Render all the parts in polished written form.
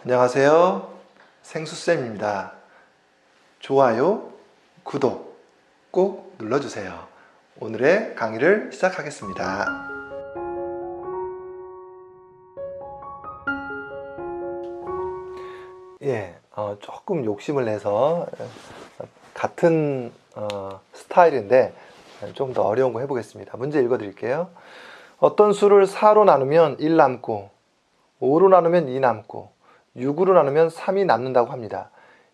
안녕하세요. 생수쌤입니다. 좋아요, 구독 꼭 눌러주세요. 오늘의 강의를 시작하겠습니다. 조금 욕심을 내서 같은 스타일인데 좀 더 어려운 거 해보겠습니다. 문제 읽어드릴게요. 어떤 수를 4로 나누면 1 남고 5로 나누면 2 남고 6으로 나누면 3이 남는다고 합니다.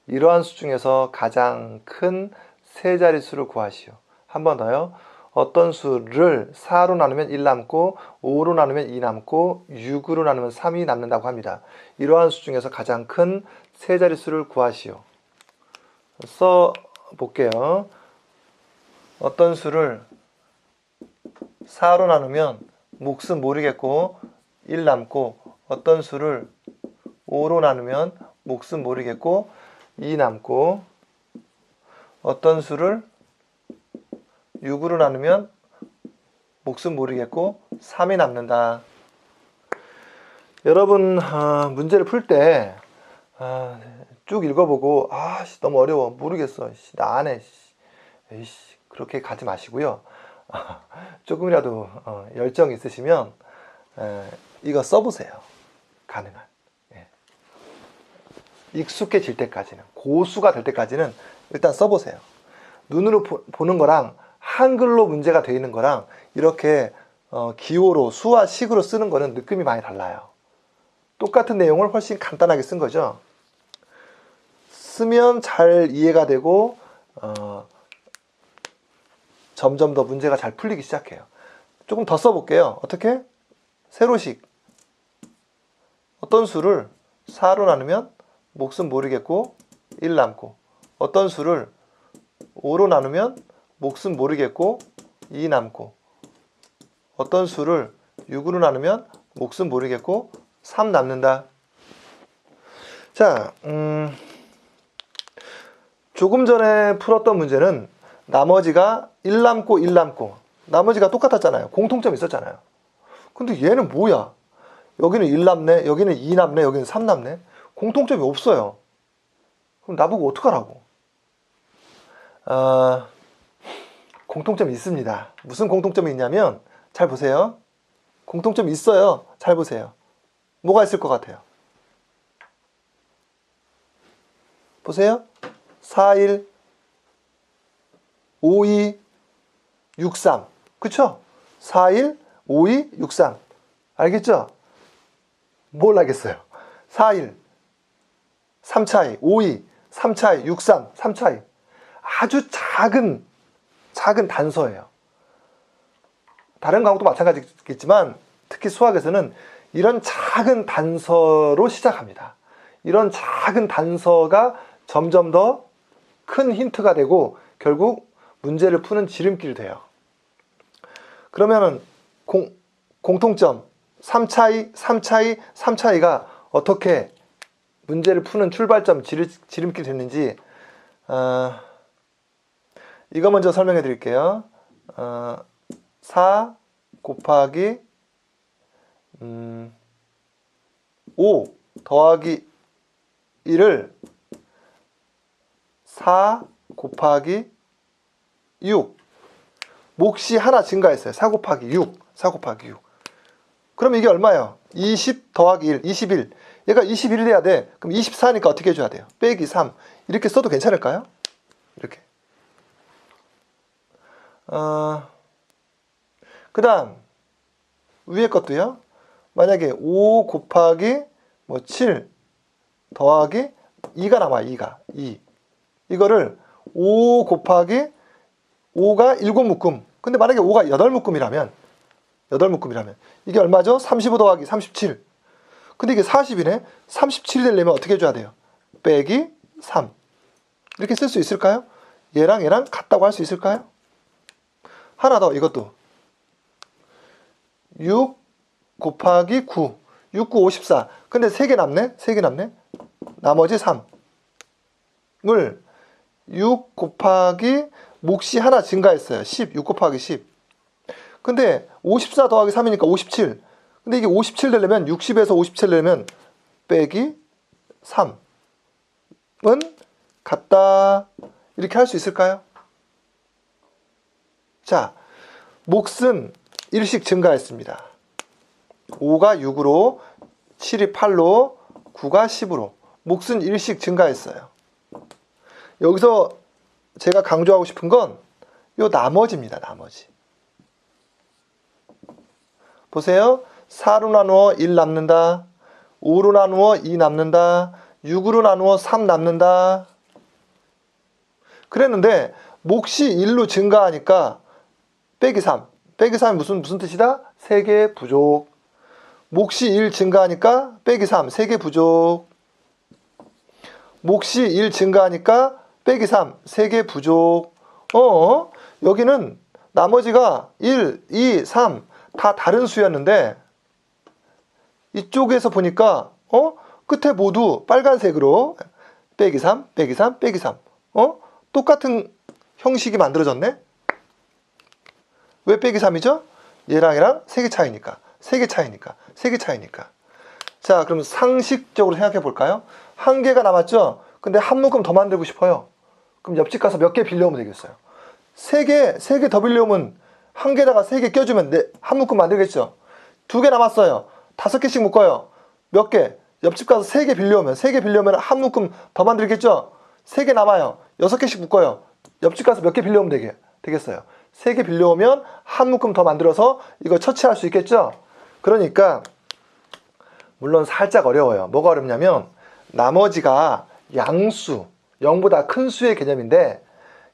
이러한 수 중에서 가장 큰 세 자릿수를 구하시오. 한 번 더요. 어떤 수를 4로 나누면 1 남고 5로 나누면 2 남고 6으로 나누면 3이 남는다고 합니다. 이러한 수 중에서 가장 큰 세 자릿수를 구하시오. 써 볼게요. 어떤 수를 4로 나누면 몫은 모르겠고 1 남고 어떤 수를 5로 나누면 몫은 모르겠고 2 남고 어떤 수를 6으로 나누면 몫은 모르겠고 3이 남는다. 여러분 문제를 풀 때 쭉 읽어보고 너무 어려워 모르겠어 나 안 해 에이씨 그렇게 가지 마시고요. 조금이라도 열정이 있으시면 이거 써보세요. 가능한 익숙해질 때까지는, 고수가 될 때까지는 일단 써보세요. 눈으로 보는 거랑 한글로 문제가 되어 있는 거랑 이렇게 기호로 수와 식으로 쓰는 거는 느낌이 많이 달라요. 똑같은 내용을 훨씬 간단하게 쓴 거죠. 쓰면 잘 이해가 되고 점점 더 문제가 잘 풀리기 시작해요. 조금 더 써볼게요. 어떻게? 세로식. 어떤 수를 4로 나누면 몫은 모르겠고 1 남고 어떤 수를 5로 나누면 몫은 모르겠고 2 남고 어떤 수를 6으로 나누면 몫은 모르겠고 3 남는다. 자, 조금 전에 풀었던 문제는 나머지가 1 남고 1 남고 나머지가 똑같았잖아요. 공통점이 있었잖아요. 근데 얘는 뭐야? 여기는 1 남네, 여기는 2 남네, 여기는 3 남네. 공통점이 없어요. 그럼 나보고 어떡하라고? 공통점이 있습니다. 무슨 공통점이 있냐면 잘 보세요. 공통점이 있어요. 잘 보세요. 뭐가 있을 것 같아요? 보세요. 4, 1, 5, 2, 6, 3. 그쵸? 4, 1, 5, 2, 6, 3. 알겠죠? 뭘 알겠어요? 4, 1, 3 차이, 5, 2, 3 차이, 6, 3, 3 차이. 아주 작은 단서예요. 다른 과목도 마찬가지겠지만 특히 수학에서는 이런 작은 단서로 시작합니다. 이런 작은 단서가 점점 더 큰 힌트가 되고 결국 문제를 푸는 지름길이 돼요. 그러면은 공통점 3 차이, 3 차이, 3 차이가 어떻게 문제를 푸는 출발점 지름길이 됐는지 이거 먼저 설명해 드릴게요. 4 곱하기 5 더하기 1을 4 곱하기 6 몫이 하나 증가했어요. 4 곱하기 6 그럼 이게 얼마예요? 20 더하기 1 21 얘가 21이 돼야 돼. 그럼 24니까 어떻게 해줘야 돼요? 빼기 3 이렇게 써도 괜찮을까요? 이렇게 그 다음 위에 것도요. 만약에 5 곱하기 7 더하기 2가 남아요. 2 이거를 5 곱하기 5가 7묶음 근데 만약에 5가 8묶음이라면 이게 얼마죠? 35 더하기 37 근데 이게 40이네 37이 되려면 어떻게 해줘야 돼요? 빼기 3 이렇게 쓸 수 있을까요? 얘랑 같다고 할 수 있을까요? 하나 더 이것도 6 곱하기 9 6, 9, 54 근데 3개 남네 나머지 3을 6 곱하기 몫이 하나 증가했어요. 10 6 곱하기 10 근데 54 더하기 3이니까 57 근데 이게 57 되려면 60에서 57 되려면 빼기 3은 같다. 이렇게 할 수 있을까요? 자, 몫은 1씩 증가했습니다. 5가 6으로, 7이 8로, 9가 10으로. 몫은 1씩 증가했어요. 여기서 제가 강조하고 싶은 건 요 나머지입니다. 나머지. 보세요. 4로 나누어 1 남는다. 5로 나누어 2 남는다. 6으로 나누어 3 남는다. 그랬는데 몫이 1로 증가하니까 빼기 3. 빼기 3이 무슨 뜻이다? 3개 부족. 몫이 1 증가하니까 빼기 3. 3개 부족. 몫이 1 증가하니까 빼기 3. 3개 부족. 여기는 나머지가 1, 2, 3 다 다른 수였는데 이쪽에서 보니까 끝에 모두 빨간색으로 빼기 3, 빼기 3, 빼기 3 똑같은 형식이 만들어졌네? 왜 빼기 3이죠? 얘랑 3개 차이니까 3개 차이니까 3개 차이니까. 자, 그럼 상식적으로 생각해 볼까요? 한 개가 남았죠? 근데 한 묶음 더 만들고 싶어요. 그럼 옆집 가서 몇 개 빌려오면 되겠어요? 3개 더 빌려오면 한 개다가 3개 껴주면 한 묶음 만들겠죠? 2개 남았어요. 5개씩 묶어요. 몇 개? 옆집 가서 3개 빌려오면 3개 빌려오면 한 묶음 더 만들겠죠? 3개 남아요. 6개씩 묶어요. 옆집 가서 몇 개 빌려오면 되겠어요? 3개 빌려오면 한 묶음 더 만들어서 이거 처치할 수 있겠죠? 그러니까 물론 살짝 어려워요. 뭐가 어렵냐면 나머지가 양수, 0보다 큰 수의 개념인데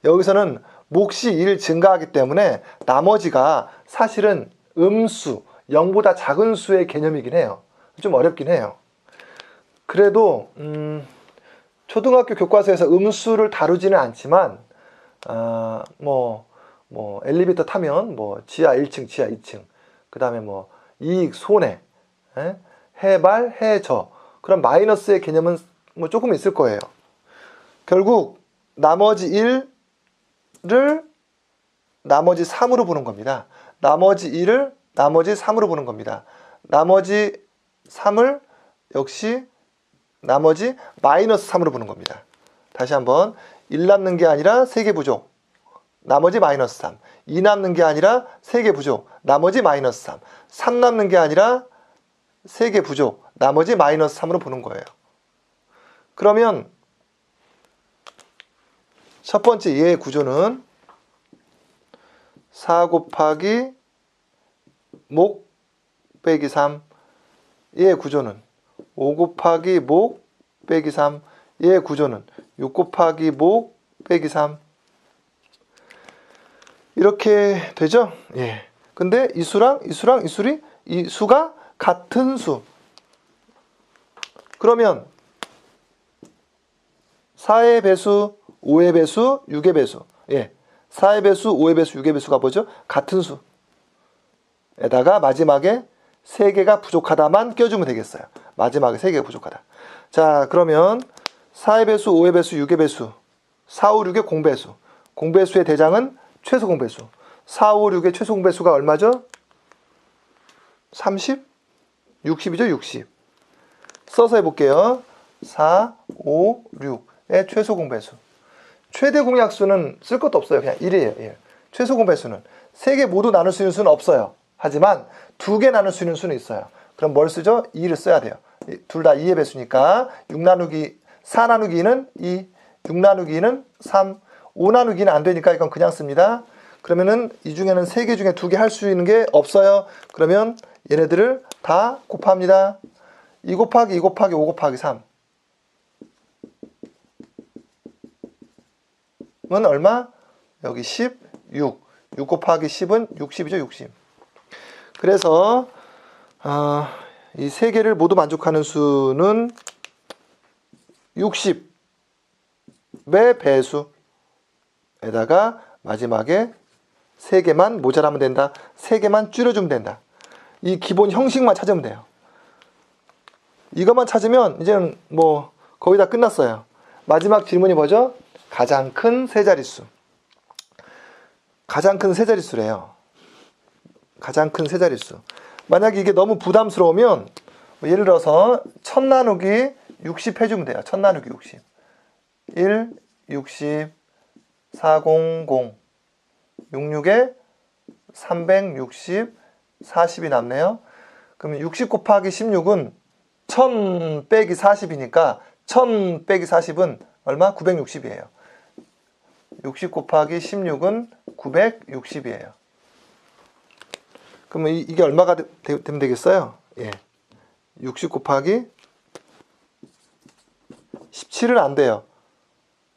여기서는 몫이 1 증가하기 때문에 나머지가 사실은 음수, 0보다 작은 수의 개념이긴 해요. 좀 어렵긴 해요. 그래도 초등학교 교과서에서 음수를 다루지는 않지만 엘리베이터 타면 지하 1층, 지하 2층, 그 다음에 이익, 손해, 해발, 해저, 그런 마이너스의 개념은 조금 있을 거예요. 결국 나머지 1을 나머지 3으로 보는 겁니다. 나머지 1을 나머지 3으로 보는 겁니다. 나머지 3을 역시 나머지 마이너스 3으로 보는 겁니다. 다시 한번 1 남는 게 아니라 3개 부족, 나머지 마이너스 3. 2 남는 게 아니라 3개 부족, 나머지 마이너스 3. 3 남는 게 아니라 3개 부족, 나머지 마이너스 3으로 보는 거예요. 그러면 첫 번째 얘의 구조는 4 곱하기 목 빼기 3. 얘의 구조는 5 곱하기 목 빼기 3. 얘의 구조는 6 곱하기 목 빼기 3. 이렇게 되죠? 예. 근데 이 수랑 이 수가 같은 수. 그러면 4의 배수, 5의 배수, 6의 배수. 예. 4의 배수, 5의 배수, 6의 배수가 뭐죠? 같은 수. 에다가 마지막에 3개가 부족하다만 껴주면 되겠어요. 마지막에 3개가 부족하다. 자, 그러면 4의 배수, 5의 배수, 6의 배수. 4, 5, 6의 공배수. 공배수의 대장은 최소 공배수. 4, 5, 6의 최소 공배수가 얼마죠? 30? 60이죠, 60. 써서 해볼게요. 4, 5, 6의 최소 공배수. 최대 공약수는 쓸 것도 없어요. 그냥 1이에요. 1. 최소 공배수는 3개 모두 나눌 수 있는 수는 없어요. 하지만 2개 나눌 수 있는 수는 있어요. 그럼 뭘 쓰죠? 2를 써야 돼요. 둘 다 2의 배수니까 6 나누기 4 나누기 2는 2, 6 나누기 2는 3, 5 나누기 2는 안 되니까 이건 그냥 씁니다. 그러면은 이 중에는 3개 중에 2개 할 수 있는 게 없어요. 그러면 얘네들을 다 곱합니다. 2 곱하기 2 곱하기 5 곱하기 3. 은 얼마? 여기 16. 6 곱하기 10은 60이죠, 60. 그래서 이 세 개를 모두 만족하는 수는 60의 배수에다가 마지막에 3개만 모자라면 된다. 3개만 줄여주면 된다. 이 기본 형식만 찾으면 돼요. 이것만 찾으면 이제는 거의 다 끝났어요. 마지막 질문이 뭐죠? 가장 큰 세 자릿수. 가장 큰 세 자릿수래요. 가장 큰 세 자릿수. 만약에 이게 너무 부담스러우면 예를 들어서 1000 나누기 60 해주면 돼요. 1000 나누기 60. 1, 60, 400, 66에 360, 40이 남네요. 그러면 60 곱하기 16은 1000 빼기 40이니까 1000 빼기 40은 얼마? 960이에요. 60 곱하기 16은 960이에요. 그러면 이게 얼마가 되면 되겠어요? 예. 60 곱하기 17은 안 돼요.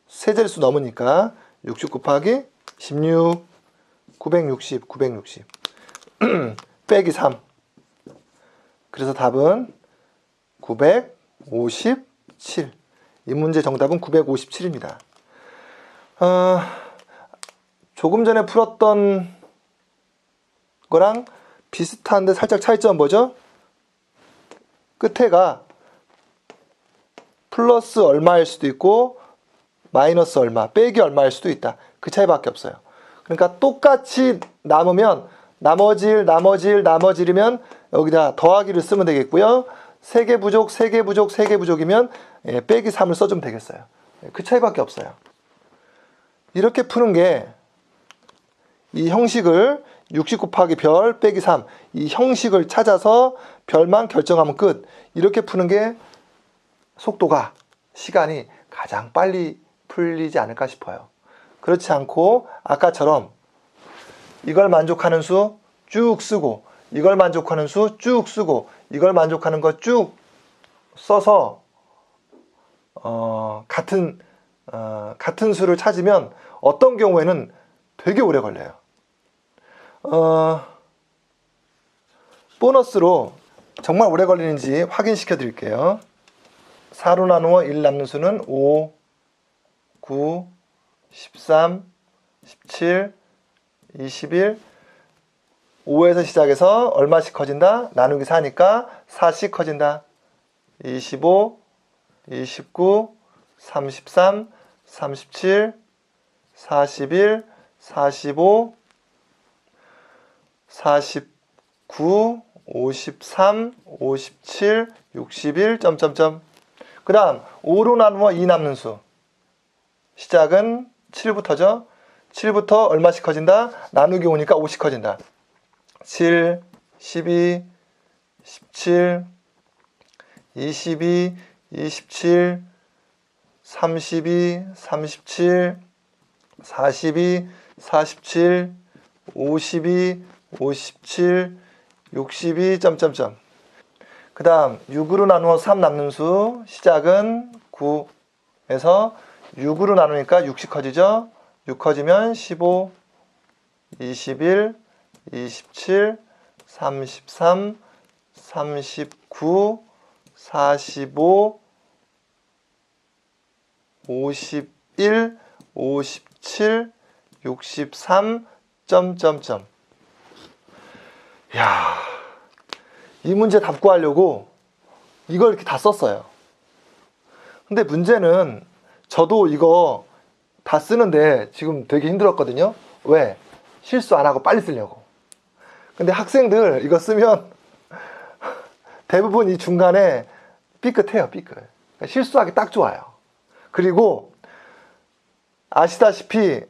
세 자릿수 넘으니까 60 곱하기 16, 960 빼기 3. 그래서 답은 957. 이 문제 정답은 957입니다. 조금 전에 풀었던 거랑 비슷한데 살짝 차이점 뭐죠? 끝에가 플러스 얼마일 수도 있고 마이너스 얼마, 빼기 얼마일 수도 있다. 그 차이밖에 없어요. 그러니까 똑같이 남으면 나머지면 여기다 더하기를 쓰면 되겠고요. 3개 부족, 3개 부족, 3개 부족이면 빼기 3을 써주면 되겠어요. 그 차이밖에 없어요. 이렇게 푸는 게 이 형식을 60 곱하기 별 빼기 3, 이 형식을 찾아서 별만 결정하면 끝. 이렇게 푸는 게 속도가, 시간이 가장 빨리 풀리지 않을까 싶어요. 그렇지 않고 아까처럼 이걸 만족하는 수 쭉 쓰고, 이걸 만족하는 수 쭉 쓰고, 이걸 만족하는 거 쭉 써서 같은 수를 찾으면 어떤 경우에는 되게 오래 걸려요. 보너스로 정말 오래 걸리는지 확인시켜 드릴게요. 4로 나누어 1 남는 수는 5, 9, 13, 17, 21, 5에서 시작해서 얼마씩 커진다? 나누기 4니까 4씩 커진다. 25, 29, 33, 37, 41, 45, 49, 53, 57, 61, 점점점. 그 다음 5로 나누어 2 남는 수. 시작은 7부터죠. 7부터 얼마씩 커진다? 나누기 5니까 5씩 커진다. 7, 12, 17, 22, 27, 32, 37, 42, 47, 52, 57, 62, 점점점. 그 다음 6으로 나누어 3 남는 수. 시작은 9에서 6으로 나누니까 6씩 커지죠. 6 커지면 15, 21, 27, 33, 39, 45, 51, 57, 63, 점점점. 이야, 이 문제 답 구하려고 이걸 이렇게 다 썼어요. 근데 문제는 저도 이거 다 쓰는데 지금 되게 힘들었거든요. 왜? 실수 안 하고 빨리 쓰려고. 근데 학생들 이거 쓰면 대부분 이 중간에 삐끗해요, 삐끗. 그러니까 실수하기 딱 좋아요. 그리고 아시다시피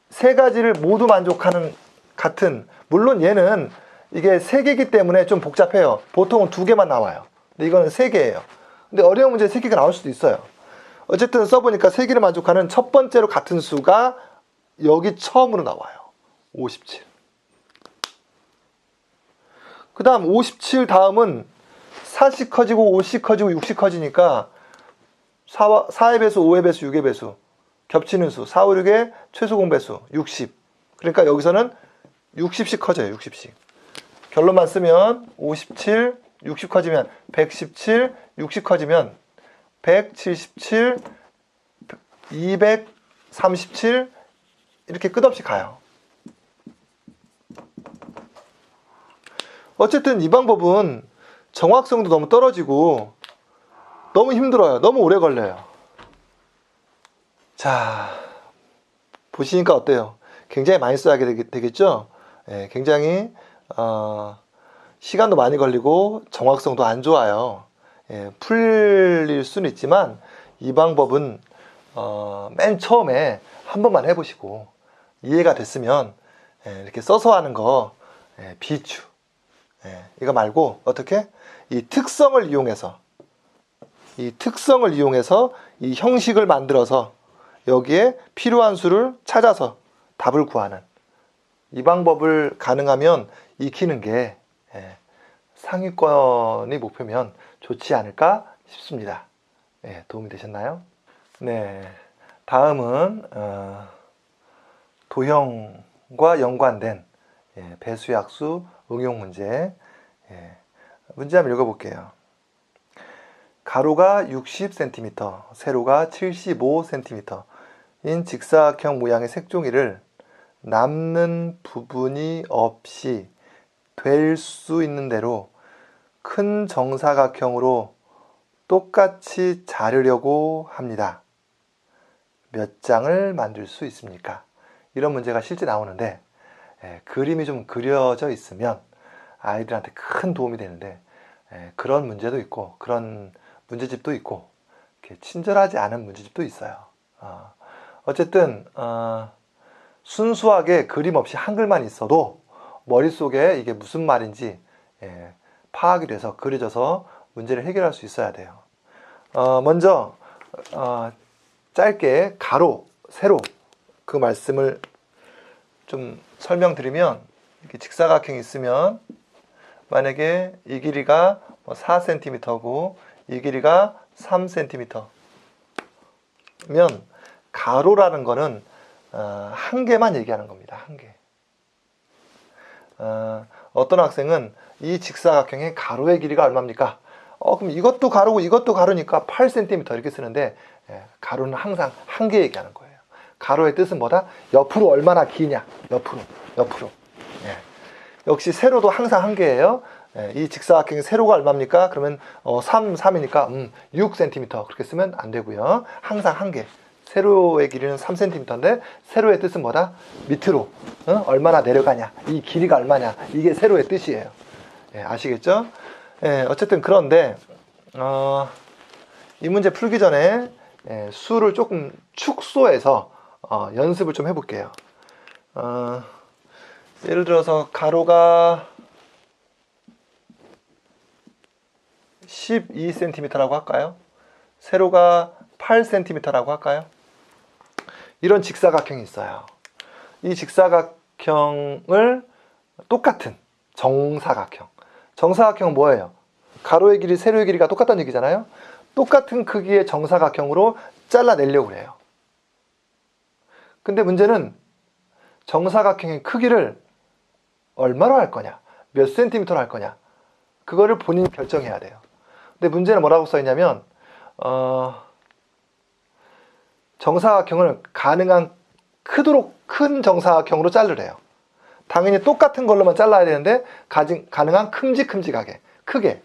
세 가지를 모두 만족하는 같은, 물론 얘는 이게 3개이기 때문에 좀 복잡해요. 보통은 2개만 나와요. 근데 이거는 3개예요. 근데 어려운 문제 3개가 나올 수도 있어요. 어쨌든 써보니까 3개를 만족하는 첫 번째로 같은 수가 여기 처음으로 나와요. 57. 그 다음 57 다음은 4씩 커지고 5씩 커지고 6씩 커지니까 4의 배수, 5의 배수, 6의 배수. 겹치는 수. 4, 5, 6의 최소 공배수. 60. 그러니까 여기서는 60씩 커져요. 60씩. 결론만 쓰면 57, 60 커지면 117, 60 커지면 177, 237 이렇게 끝없이 가요. 어쨌든 이 방법은 정확성도 너무 떨어지고 너무 힘들어요. 너무 오래 걸려요. 자, 보시니까 어때요? 굉장히 많이 써야 되겠죠? 예, 굉장히 시간도 많이 걸리고 정확성도 안 좋아요. 풀릴 수는 있지만 이 방법은 맨 처음에 한 번만 해보시고 이해가 됐으면 이렇게 써서 하는 거 비추 이거 말고 어떻게 이 특성을 이용해서 이 형식을 만들어서 여기에 필요한 수를 찾아서 답을 구하는 이 방법을 가능하면 익히는 게 상위권이 목표면 좋지 않을까 싶습니다. 도움이 되셨나요? 네, 다음은 도형과 연관된 배수약수 응용 문제. 문제 한번 읽어볼게요. 가로가 60cm, 세로가 75cm인 직사각형 모양의 색종이를 남는 부분이 없이 될 수 있는 대로 큰 정사각형으로 똑같이 자르려고 합니다. 몇 장을 만들 수 있습니까? 이런 문제가 실제 나오는데 그림이 좀 그려져 있으면 아이들한테 큰 도움이 되는데 그런 문제도 있고 그런 문제집도 있고 이렇게 친절하지 않은 문제집도 있어요. 어쨌든 순수하게 그림 없이 한글만 있어도 머릿속에 이게 무슨 말인지 파악이 돼서 그려져서 문제를 해결할 수 있어야 돼요. 먼저 짧게 가로, 세로 그 말씀을 좀 설명드리면 이렇게 직사각형이 있으면 만약에 이 길이가 4cm고 이 길이가 3cm면 가로라는 거는 한 개만 얘기하는 겁니다. 한 개. 어떤 학생은 이 직사각형의 가로의 길이가 얼마입니까? 그럼 이것도 가로고 이것도 가로니까 8cm 이렇게 쓰는데 가로는 항상 한 개 얘기하는 거예요. 가로의 뜻은 뭐다? 옆으로 얼마나 기냐? 옆으로. 역시 세로도 항상 한 개예요. 이 직사각형의 세로가 얼마입니까? 그러면 3이니까 6cm 그렇게 쓰면 안 되고요. 항상 한 개. 세로의 길이는 3cm인데 세로의 뜻은 뭐다? 밑으로 얼마나 내려가냐? 이 길이가 얼마냐? 이게 세로의 뜻이에요. 아시겠죠? 어쨌든 그런데 이 문제 풀기 전에 수를 조금 축소해서 연습을 좀 해볼게요. 예를 들어서 가로가 12cm라고 할까요? 세로가 8cm라고 할까요? 이런 직사각형이 있어요. 이 직사각형을 똑같은 정사각형은 뭐예요? 가로의 길이, 세로의 길이가 똑같다는 얘기잖아요. 똑같은 크기의 정사각형으로 잘라내려고 해요. 근데 문제는 정사각형의 크기를 얼마로 할 거냐, 몇 센티미터로 할 거냐, 그거를 본인이 결정해야 돼요. 근데 문제는 뭐라고 써있냐면 정사각형을 가능한 크도록 큰 정사각형으로 자르래요. 당연히 똑같은 걸로만 잘라야 되는데 가능한 큼직큼직하게 크게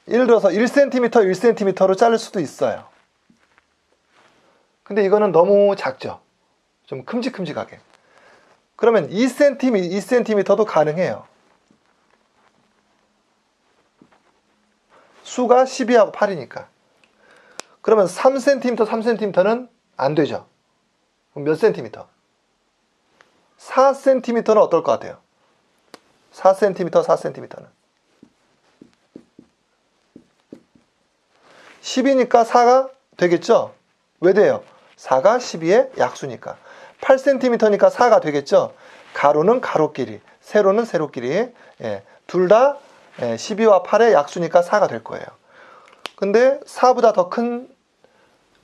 예를 들어서 1cm, 1cm로 자를 수도 있어요. 근데 이거는 너무 작죠. 좀 큼직큼직하게. 그러면 2cm, 2cm도 가능해요. 수가 12하고 8이니까. 그러면 3cm, 3cm는 안 되죠. 그럼 몇 cm? 4cm는 어떨 것 같아요? 4cm, 4cm는 10이니까 4가 되겠죠? 왜 돼요? 4가 12의 약수니까. 8cm니까 4가 되겠죠? 가로는 가로끼리, 세로는 세로끼리. 둘 다 12와 8의 약수니까 4가 될 거예요. 근데 4보다 더 큰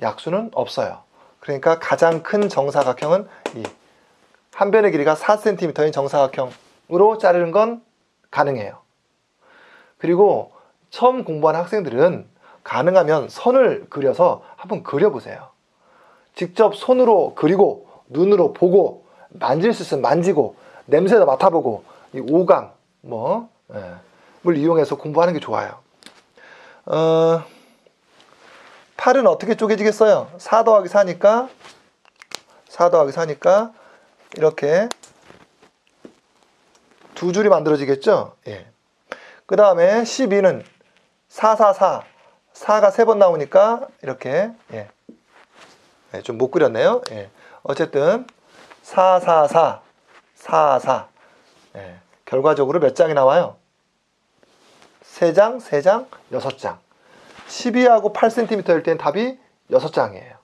약수는 없어요. 그러니까 가장 큰 정사각형은 이 한 변의 길이가 4cm인 정사각형으로 자르는 건 가능해요. 그리고 처음 공부하는 학생들은 가능하면 선을 그려서 한번 그려보세요. 직접 손으로 그리고 눈으로 보고 만질 수 있으면 만지고 냄새도 맡아보고 이 오감 을 이용해서 공부하는 게 좋아요. 8은 어떻게 쪼개지겠어요? 4 더하기 4니까 이렇게 두 줄이 만들어지겠죠? 그 다음에 12는 4, 4, 4. 4가 3번 나오니까 이렇게, 예. 예, 좀 못 그렸네요. 예. 어쨌든 4, 4, 4, 4, 4. 예. 결과적으로 몇 장이 나와요? 3장, 3장, 6장. 12하고 8cm일 땐 답이 6장이에요.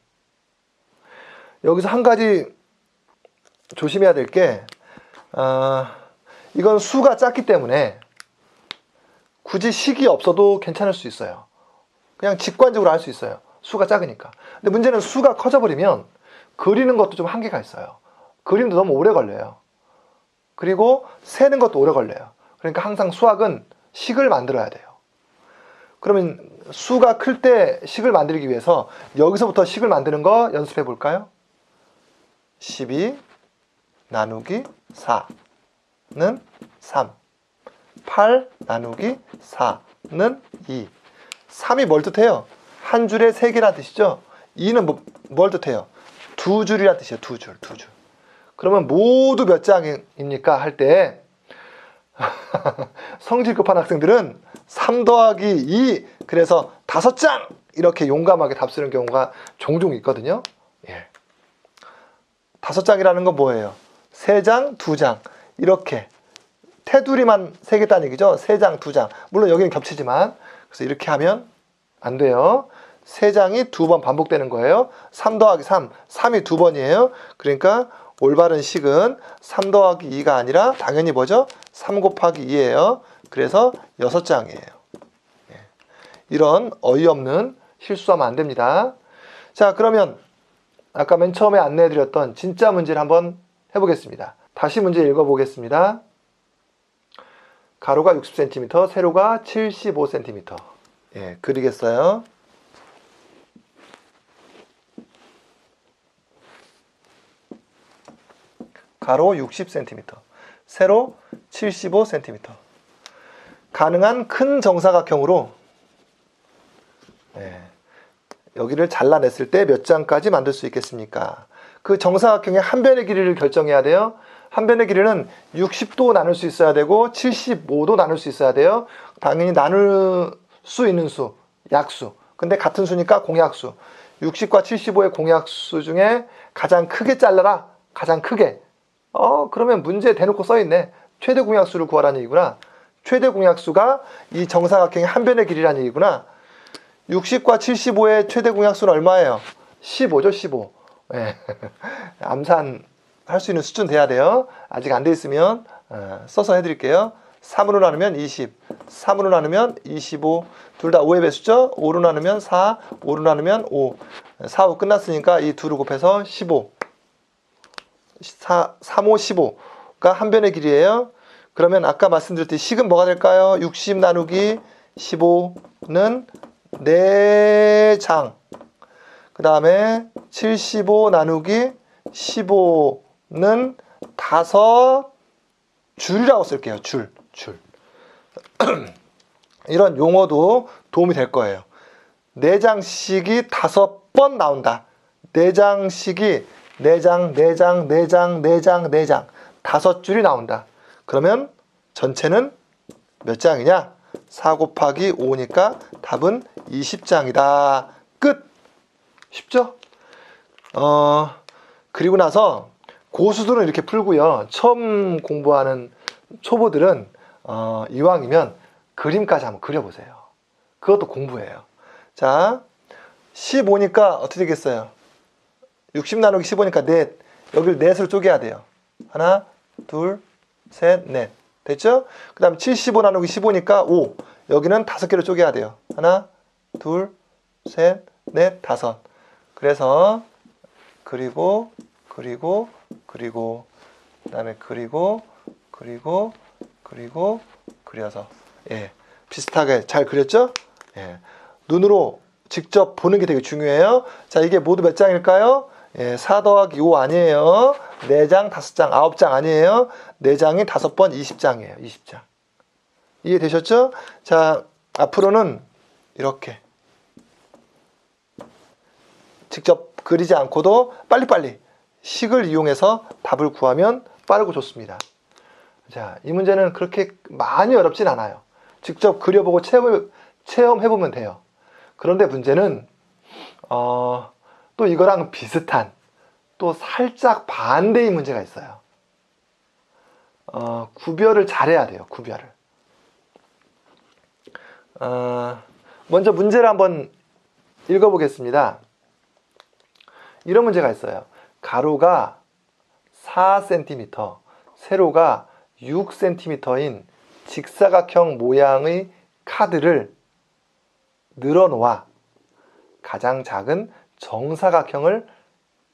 여기서 한 가지 조심해야 될 게, 이건 수가 작기 때문에 굳이 식이 없어도 괜찮을 수 있어요. 그냥 직관적으로 알 수 있어요. 수가 작으니까. 근데 문제는 수가 커져버리면 그리는 것도 좀 한계가 있어요. 그림도 너무 오래 걸려요. 그리고 세는 것도 오래 걸려요. 그러니까 항상 수학은 식을 만들어야 돼요. 그러면 수가 클 때 식을 만들기 위해서 여기서부터 식을 만드는 거 연습해 볼까요? 12 나누기 4는 3. 8 나누기 4는 2. 3이 뭘 뜻해요? 한 줄에 3개란 뜻이죠. 2는 뭘 뜻해요? 2줄이란 뜻이에요. 2줄. 그러면 모두 몇 장입니까? 할 때 성질 급한 학생들은 3 더하기 2, 그래서 5장! 이렇게 용감하게 답 쓰는 경우가 종종 있거든요. 예. 5장이라는 건 뭐예요? 3장, 2장. 이렇게. 테두리만 세겠다는 얘기죠. 3장, 2장. 물론 여기는 겹치지만. 그래서 이렇게 하면 안 돼요. 3장이 2번 반복되는 거예요. 3 더하기 3. 3이 2번이에요. 그러니까 올바른 식은 3 더하기 2가 아니라 당연히 뭐죠? 3 곱하기 2예요. 그래서 6장이에요. 이런 어이없는 실수하면 안 됩니다. 자, 그러면 아까 맨 처음에 안내해드렸던 진짜 문제를 한번 해보겠습니다. 다시 문제 읽어보겠습니다. 가로가 60cm, 세로가 75cm. 예, 그리겠어요. 가로 60cm, 세로 75cm. 가능한 큰 정사각형으로 여기를 잘라냈을 때 몇 장까지 만들 수 있겠습니까? 그 정사각형의 한 변의 길이를 결정해야 돼요. 한 변의 길이는 60도 나눌 수 있어야 되고 75도 나눌 수 있어야 돼요. 당연히 나눌 수 있는 수, 약수. 근데 같은 수니까 공약수. 60과 75의 공약수 중에 가장 크게 잘라라. 가장 크게. 그러면 문제 대놓고 써있네. 최대 공약수를 구하라는 얘기구나. 최대 공약수가 이 정사각형의 한 변의 길이라는 얘기구나. 60과 75의 최대 공약수는 얼마예요? 15죠, 15. 예. 암산할 수 있는 수준 돼야 돼요. 아직 안 돼 있으면 써서 해드릴게요. 3으로 나누면 20, 3으로 나누면 25. 둘 다 5의 배수죠? 5로 나누면 4, 5로 나누면 5. 4, 5 끝났으니까 이 둘을 곱해서 15. 3, 5, 15가 한 변의 길이에요. 그러면 아까 말씀드렸듯이 식은 뭐가 될까요? 60 나누기 15는 4장. 그 다음에 75 나누기 15는 5줄이라고 쓸게요. 줄. 이런 용어도 도움이 될 거예요. 4장씩이 5번 나온다. 4장씩이 4장, 5줄이 나온다. 그러면 전체는 몇 장이냐? 4 곱하기 5니까 답은 20장이다. 끝! 쉽죠? 그리고 나서 고수들은 이렇게 풀고요. 처음 공부하는 초보들은 이왕이면 그림까지 한번 그려보세요. 그것도 공부예요. 자, 15니까 어떻게 되겠어요? 60 나누기 15니까 넷. 여기를 넷으로 쪼개야 돼요. 하나, 둘, 셋, 넷. 됐죠? 그 다음 75 나누기 15니까 5. 여기는 5개로 쪼개야 돼요. 하나, 둘, 셋, 넷, 5. 그래서 그리고 그 다음에 그려서 비슷하게 잘 그렸죠? 눈으로 직접 보는 게 되게 중요해요. 자, 이게 모두 몇 장일까요? 4 더하기 5 아니에요. 4장, 5장, 9장 아니에요. 4장이 5번 20장이에요. 20장. 이해되셨죠? 자, 앞으로는 이렇게 직접 그리지 않고도 빨리빨리 식을 이용해서 답을 구하면 빠르고 좋습니다. 자, 이 문제는 그렇게 많이 어렵진 않아요. 직접 그려보고 체험해보면 돼요. 그런데 문제는 또 이거랑 비슷한 또 살짝 반대의 문제가 있어요. 구별을 잘해야 돼요. 구별을. 먼저 문제를 한번 읽어보겠습니다. 이런 문제가 있어요. 가로가 4cm, 세로가 6cm인 직사각형 모양의 카드를 늘어놓아 가장 작은 정사각형을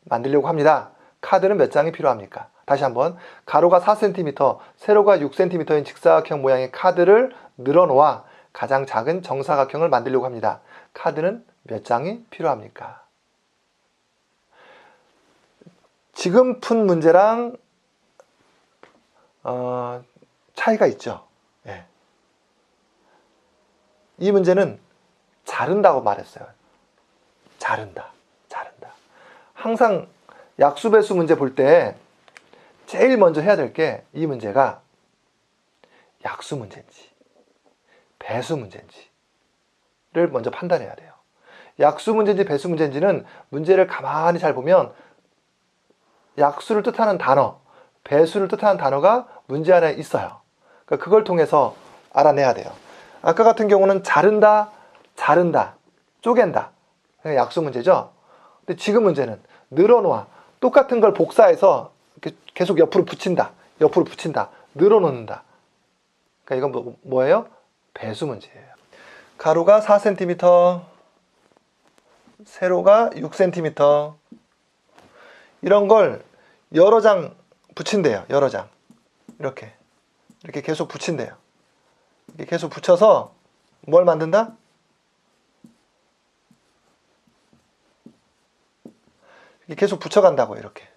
만들려고 합니다. 카드는 몇 장이 필요합니까? 다시 한번, 가로가 4cm, 세로가 6cm인 직사각형 모양의 카드를 늘어놓아 가장 작은 정사각형을 만들려고 합니다. 카드는 몇 장이 필요합니까? 지금 푼 문제랑 차이가 있죠. 예. 이 문제는 자른다고 말했어요. 자른다. 항상 약수배수 문제 볼 때 제일 먼저 해야 될 게 이 문제가 약수 문제인지 배수 문제인지를 먼저 판단해야 돼요. 약수 문제인지 배수 문제인지는 문제를 가만히 잘 보면 약수를 뜻하는 단어, 배수를 뜻하는 단어가 문제 안에 있어요. 그러니까 그걸 통해서 알아내야 돼요. 아까 같은 경우는 자른다, 쪼갠다. 약수 문제죠. 근데 지금 문제는 늘어놓아. 똑같은 걸 복사해서 계속 옆으로 붙인다. 늘어놓는다. 그러니까 이건 뭐예요? 배수 문제예요. 가로가 4cm, 세로가 6cm. 이런 걸 여러 장 붙인대요. 여러 장. 이렇게 계속 붙인대요. 이렇게 계속 붙여서 뭘 만든다? 이렇게 계속 붙여간다고. 이렇게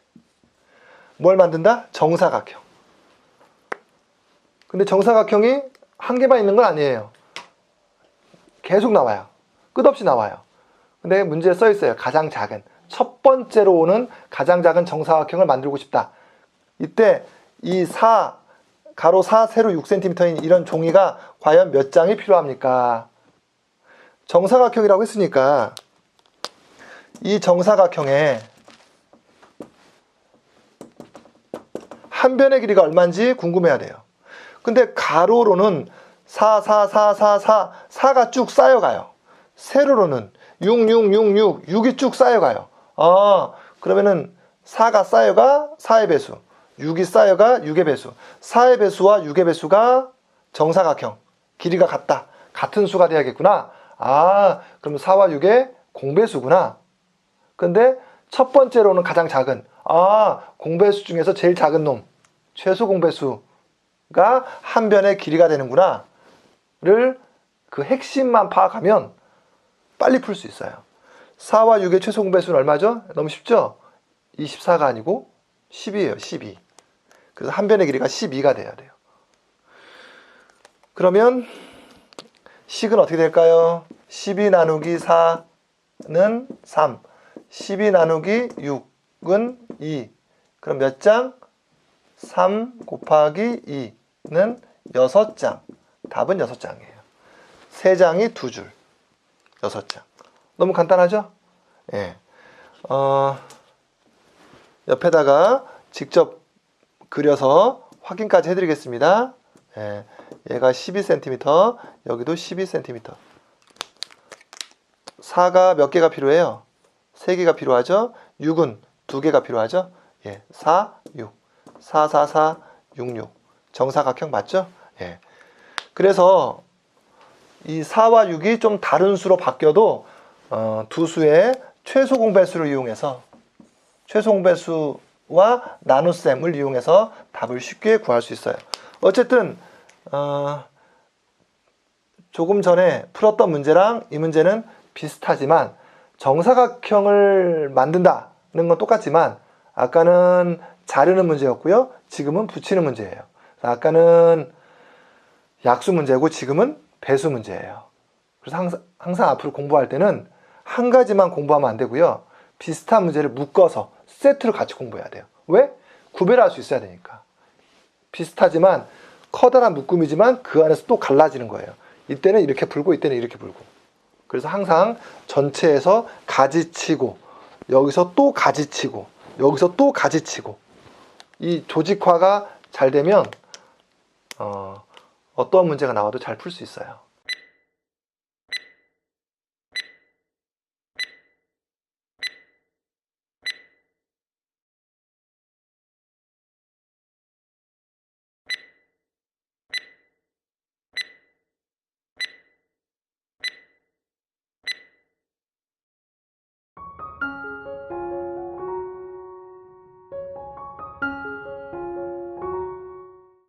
뭘 만든다? 정사각형. 근데 정사각형이 한 개만 있는 건 아니에요. 계속 나와요. 끝없이 나와요. 근데 문제에 써 있어요. 가장 작은, 첫 번째로 오는 가장 작은 정사각형을 만들고 싶다. 이때 이 가로 4, 세로 6cm인 이런 종이가 과연 몇 장이 필요합니까? 정사각형이라고 했으니까 이 정사각형에 한 변의 길이가 얼마인지 궁금해야 돼요. 근데 가로로는 4가 쭉 쌓여가요. 세로로는 6이 쭉 쌓여가요. 그러면은 4가 쌓여가 4의 배수, 6이 쌓여가 6의 배수, 4의 배수와 6의 배수가 정사각형, 길이가 같다. 같은 수가 돼야겠구나. 그럼 4와 6의 공배수구나. 근데 첫 번째로는 가장 작은, 공배수 중에서 제일 작은 놈, 최소 공배수가 한 변의 길이가 되는구나. 를 그 핵심만 파악하면 빨리 풀 수 있어요. 4와 6의 최소 공배수는 얼마죠? 너무 쉽죠? 24가 아니고 12예요. 12. 그래서 한 변의 길이가 12가 돼야 돼요. 그러면 식은 어떻게 될까요? 12 나누기 4는 3, 12 나누기 6은 2. 그럼 몇 장? 3 곱하기 2는 6장. 답은 6장이에요. 3장이 2줄. 6장. 너무 간단하죠? 예. 옆에다가 직접 그려서 확인까지 해드리겠습니다. 예. 얘가 12cm, 여기도 12cm. 4가 몇 개가 필요해요? 3개가 필요하죠? 6은 2개가 필요하죠? 예. 4, 6. 4, 4, 4, 6, 6. 정사각형 맞죠? 예. 그래서 이 4와 6이 좀 다른 수로 바뀌어도 두 수의 최소 공배수를 이용해서 최소 공배수와 나눗셈을 이용해서 답을 쉽게 구할 수 있어요. 어쨌든 조금 전에 풀었던 문제랑 이 문제는 비슷하지만 정사각형을 만든다는 건 똑같지만 아까는 자르는 문제였고요. 지금은 붙이는 문제예요. 아까는 약수 문제고 지금은 배수 문제예요. 그래서 항상 앞으로 공부할 때는 한 가지만 공부하면 안 되고요. 비슷한 문제를 묶어서 세트로 같이 공부해야 돼요. 왜? 구별할 수 있어야 되니까. 비슷하지만 커다란 묶음이지만 그 안에서 또 갈라지는 거예요. 이때는 이렇게 불고 이때는 이렇게 불고. 그래서 항상 전체에서 가지치고 여기서 또 가지치고 여기서 또 가지치고 이 조직화가 잘 되면 어떠한 문제가 나와도 잘 풀 수 있어요.